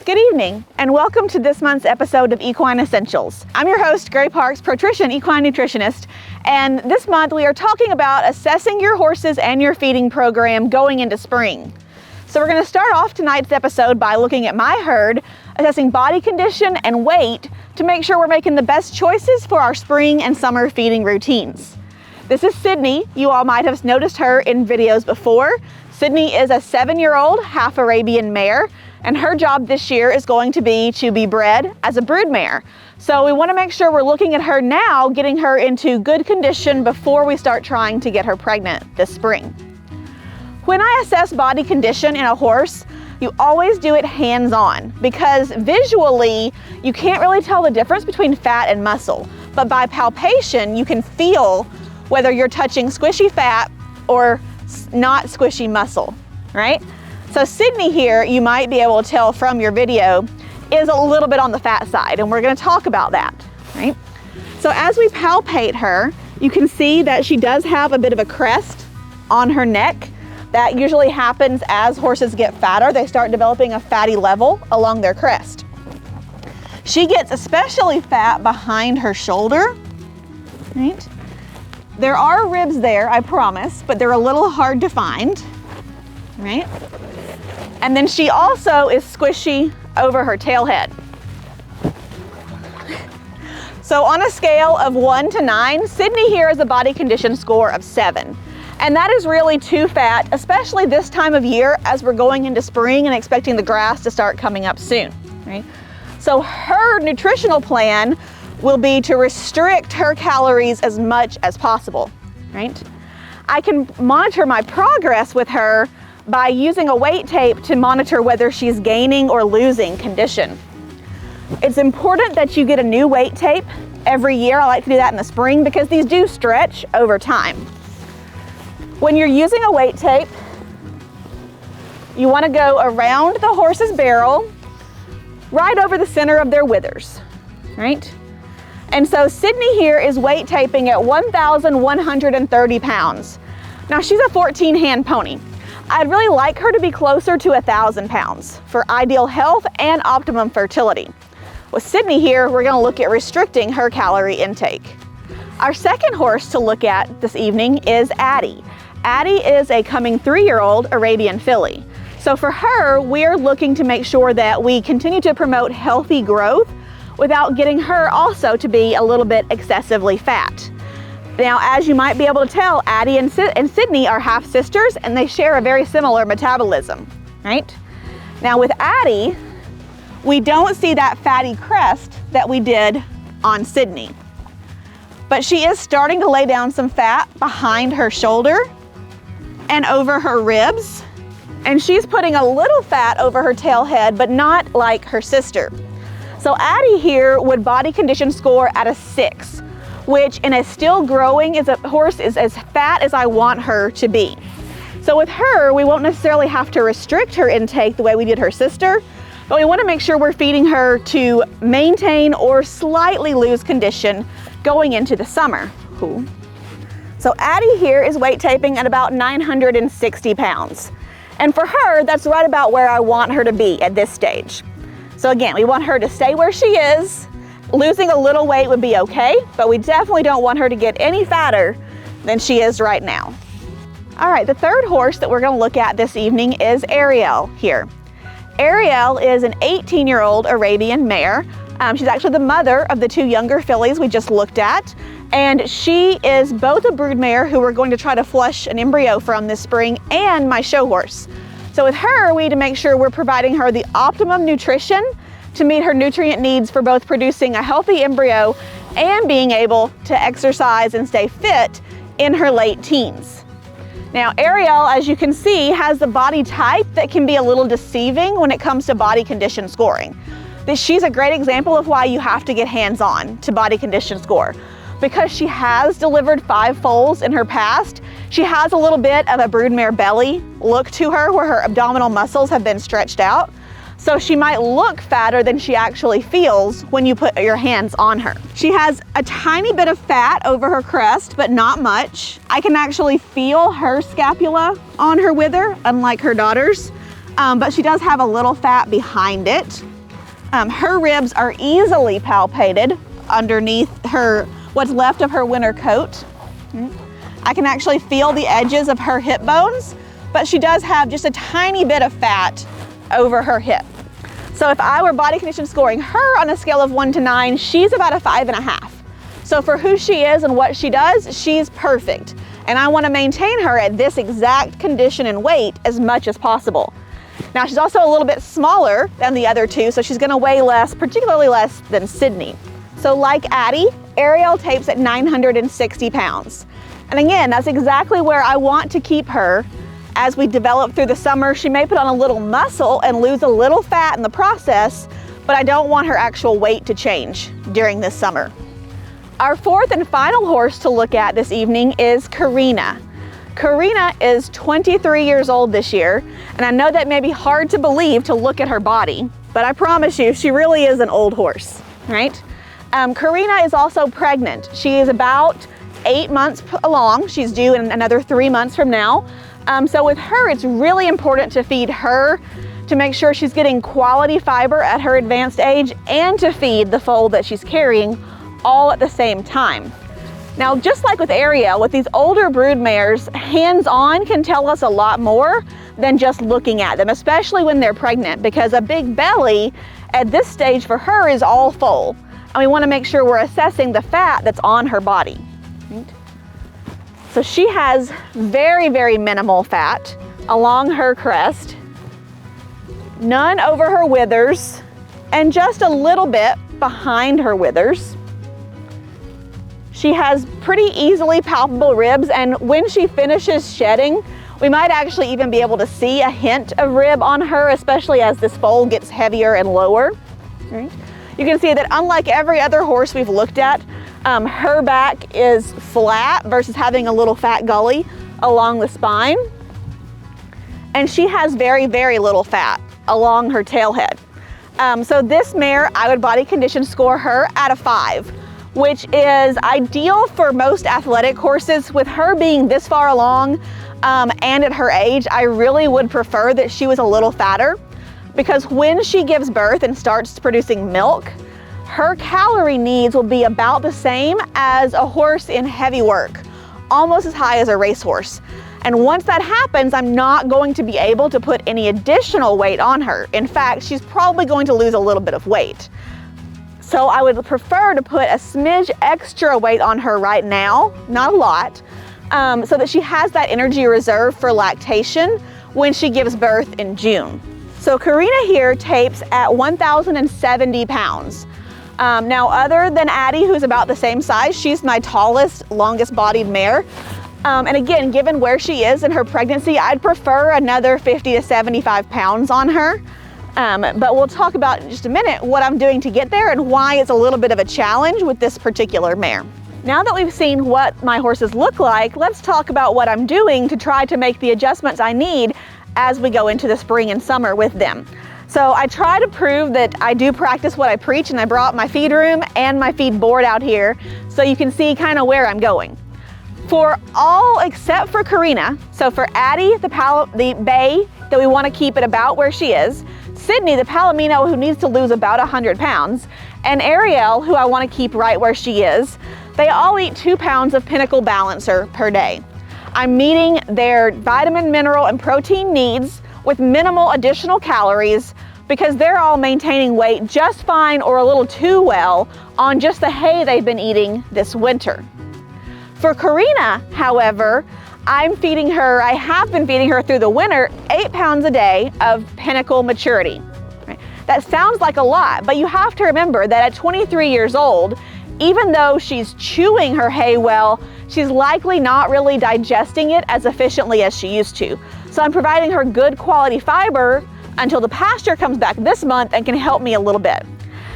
Good evening, and welcome to this month's episode of Equine Essentials. I'm your host, Gray Parks, ProTrition equine nutritionist, and this month we are talking about assessing your horses and your feeding program going into spring. So we're going to start off tonight's episode by looking at my herd, assessing body condition and weight to make sure we're making the best choices for our spring and summer feeding routines. This is Sydney. You all might have noticed her in videos before. Sydney is a 7-year-old half Arabian mare, and her job this year is going to be bred as a brood mare. So we want to make sure we're looking at her now, getting her into good condition before we start trying to get her pregnant this spring. When I assess body condition in a horse, you always do it hands-on because visually you can't really tell the difference between fat and muscle, but by palpation you can feel whether you're touching squishy fat or not squishy muscle, right? So Sydney here, you might be able to tell from your video, is a little bit on the fat side, and we're going to talk about that, right? So as we palpate her, you can see that she does have a bit of a crest on her neck. That usually happens as horses get fatter. They start developing a fatty level along their crest. She gets especially fat behind her shoulder, right? There are ribs there, I promise, but they're a little hard to find, right? And then she also is squishy over her tail head. So on a scale of 1 to 9, Sydney here has a body condition score of 7. And that is really too fat, especially this time of year as we're going into spring and expecting the grass to start coming up soon, right? So her nutritional plan will be to restrict her calories as much as possible, right? I can monitor my progress with her by using a weight tape to monitor whether she's gaining or losing condition. It's important that you get a new weight tape every year. I like to do that in the spring because these do stretch over time. When you're using a weight tape, you want to go around the horse's barrel, right over the center of their withers, right? And so Sydney here is weight taping at 1,130 pounds. Now she's a 14-hand pony. I'd really like her to be closer to 1,000 pounds for ideal health and optimum fertility. With Sydney here, we're going to look at restricting her calorie intake. Our second horse to look at this evening is Addie. Addie is a coming 3-year-old Arabian filly. So for her, we're looking to make sure that we continue to promote healthy growth without getting her also to be a little bit excessively fat. Now, as you might be able to tell, Addie and Sydney are half sisters and they share a very similar metabolism, right? Now with Addie, we don't see that fatty crest that we did on Sydney, but she is starting to lay down some fat behind her shoulder and over her ribs, and she's putting a little fat over her tail head, but not like her sister. So Addie here would body condition score at a 6. Which in a still growing horse is as fat as I want her to be. So with her, we won't necessarily have to restrict her intake the way we did her sister, but we want to make sure we're feeding her to maintain or slightly lose condition going into the summer. Cool. So Addie here is weight taping at about 960 pounds. And for her, that's right about where I want her to be at this stage. So again, we want her to stay where she is. Losing a little weight would be okay, but we definitely don't want her to get any fatter than she is right now. All right, the third horse that we're going to look at this evening is Ariel here. Ariel is an 18-year-old Arabian mare. She's actually the mother of the 2 younger fillies we just looked at, and she is both a brood mare who we're going to try to flush an embryo from this spring and my show horse. So with her, we need to make sure we're providing her the optimum nutrition to meet her nutrient needs for both producing a healthy embryo and being able to exercise and stay fit in her late teens. Now, Ariel, as you can see, has the body type that can be a little deceiving when it comes to body condition scoring. She's a great example of why you have to get hands-on to body condition score. Because she has delivered 5 foals in her past, she has a little bit of a broodmare belly look to her where her abdominal muscles have been stretched out. So she might look fatter than she actually feels when you put your hands on her. She has a tiny bit of fat over her crest, but not much. I can actually feel her scapula on her wither, unlike her daughters, but she does have a little fat behind it. Her ribs are easily palpated underneath what's left of her winter coat. I can actually feel the edges of her hip bones, but she does have just a tiny bit of fat over her hip. So if I were body condition scoring her on a scale of 1 to 9, she's about a 5.5. So for who she is and what she does, she's perfect. And I want to maintain her at this exact condition and weight as much as possible. Now she's also a little bit smaller than the other two, so she's going to weigh less, particularly less than Sydney. So like Addie, Ariel tapes at 960 pounds. And again, that's exactly where I want to keep her as we develop through the summer. She may put on a little muscle and lose a little fat in the process, but I don't want her actual weight to change during this summer. Our fourth and final horse to look at this evening is Karina. Karina is 23 years old this year, and I know that may be hard to believe to look at her body, but I promise you, she really is an old horse, right? Karina is also pregnant. She is about 8 months along. She's due in another 3 months from now. So with her, it's really important to feed her to make sure she's getting quality fiber at her advanced age and to feed the foal that she's carrying all at the same time. Now, just like with Ariel, with these older brood mares, hands-on can tell us a lot more than just looking at them, especially when they're pregnant, because a big belly at this stage for her is all foal. And we want to make sure we're assessing the fat that's on her body. Right? So she has very, very minimal fat along her crest, none over her withers, and just a little bit behind her withers. She has pretty easily palpable ribs, and when she finishes shedding, we might actually even be able to see a hint of rib on her, especially as this foal gets heavier and lower. Right? You can see that unlike every other horse we've looked at, her back is flat versus having a little fat gully along the spine. And she has very, very little fat along her tail head. So this mare, I would body condition score her at a 5. Which is ideal for most athletic horses. With her being this far along and at her age, I really would prefer that she was a little fatter, because when she gives birth and starts producing milk, her calorie needs will be about the same as a horse in heavy work, almost as high as a racehorse. And once that happens, I'm not going to be able to put any additional weight on her. In fact, she's probably going to lose a little bit of weight. So I would prefer to put a smidge extra weight on her right now, not a lot, so that she has that energy reserve for lactation when she gives birth in June. So Karina here tapes at 1,070 pounds. Now, other than Addie, who's about the same size, she's my tallest, longest bodied mare. And again, given where she is in her pregnancy, I'd prefer another 50 to 75 pounds on her. But we'll talk about in just a minute what I'm doing to get there and why it's a little bit of a challenge with this particular mare. Now that we've seen what my horses look like, let's talk about what I'm doing to try to make the adjustments I need as we go into the spring and summer with them. So I try to prove that I do practice what I preach, and I brought my feed room and my feed board out here so you can see kind of where I'm going. For all except for Karina, so for Addie, the bay that we want to keep it about where she is, Sydney, the Palomino, who needs to lose about 100 pounds, and Ariel, who I want to keep right where she is, they all eat 2 pounds of Pinnacle Balancer per day. I'm meeting their vitamin, mineral, and protein needs with minimal additional calories because they're all maintaining weight just fine or a little too well on just the hay they've been eating this winter. For Karina, however, I have been feeding her through the winter 8 pounds a day of Pinnacle Maturity. Right? That sounds like a lot, but you have to remember that at 23 years old, even though she's chewing her hay well, she's likely not really digesting it as efficiently as she used to. So I'm providing her good quality fiber until the pasture comes back this month and can help me a little bit.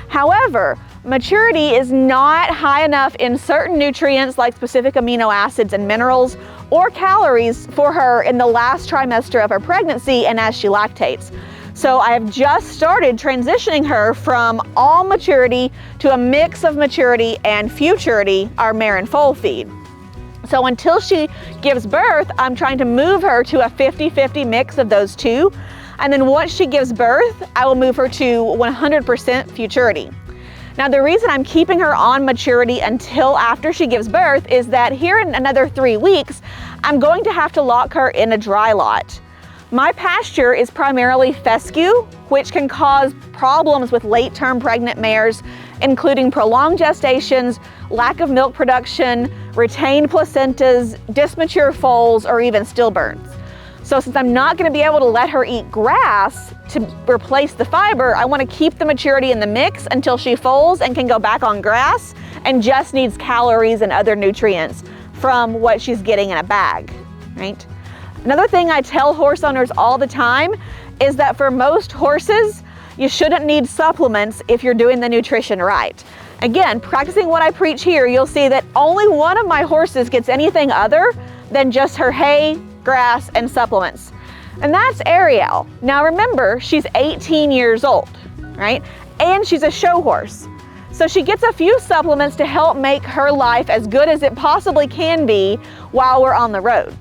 However, maturity is not high enough in certain nutrients like specific amino acids and minerals or calories for her in the last trimester of her pregnancy and as she lactates. So I have just started transitioning her from all maturity to a mix of maturity and futurity, our mare and foal feed. So until she gives birth, I'm trying to move her to a 50-50 mix of those two. And then once she gives birth, I will move her to 100% futurity. Now, the reason I'm keeping her on maturity until after she gives birth is that here in another 3 weeks, I'm going to have to lock her in a dry lot. My pasture is primarily fescue, which can cause problems with late-term pregnant mares, including prolonged gestations, lack of milk production, retained placentas, dismature foals, or even stillbirths. So since I'm not going to be able to let her eat grass to replace the fiber, I want to keep the maturity in the mix until she foals and can go back on grass and just needs calories and other nutrients from what she's getting in a bag, right? Another thing I tell horse owners all the time is that for most horses, you shouldn't need supplements if you're doing the nutrition right. Again, practicing what I preach here, you'll see that only one of my horses gets anything other than just her hay, grass, and supplements. And that's Ariel. Now remember, she's 18 years old, right? And she's a show horse. So she gets a few supplements to help make her life as good as it possibly can be while we're on the road.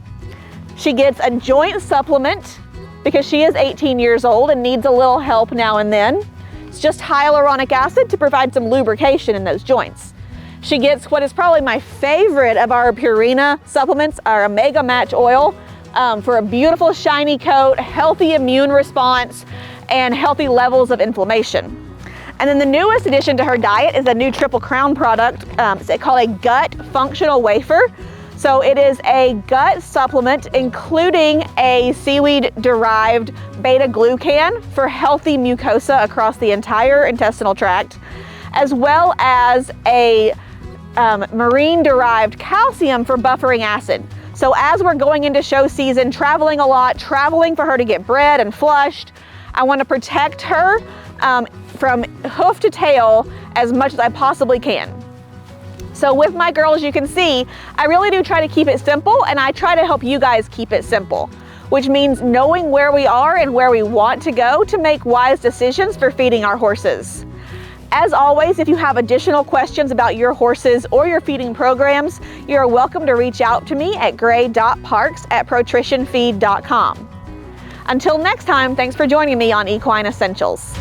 She gets a joint supplement because she is 18 years old and needs a little help now and then. It's just hyaluronic acid to provide some lubrication in those joints. She gets what is probably my favorite of our Purina supplements, our Omega Match Oil, for a beautiful shiny coat, healthy immune response, and healthy levels of inflammation. And then the newest addition to her diet is a new Triple Crown product. It's called a gut functional wafer. So it is a gut supplement including a seaweed-derived beta-glucan for healthy mucosa across the entire intestinal tract, as well as a marine-derived calcium for buffering acid. So as we're going into show season, traveling a lot, traveling for her to get bred and flushed, I want to protect her from hoof to tail as much as I possibly can. So with my girls, you can see, I really do try to keep it simple, and I try to help you guys keep it simple, which means knowing where we are and where we want to go to make wise decisions for feeding our horses. As always, if you have additional questions about your horses or your feeding programs, you're welcome to reach out to me at gray.parks@protritionfeed.com. Until next time, thanks for joining me on Equine Essentials.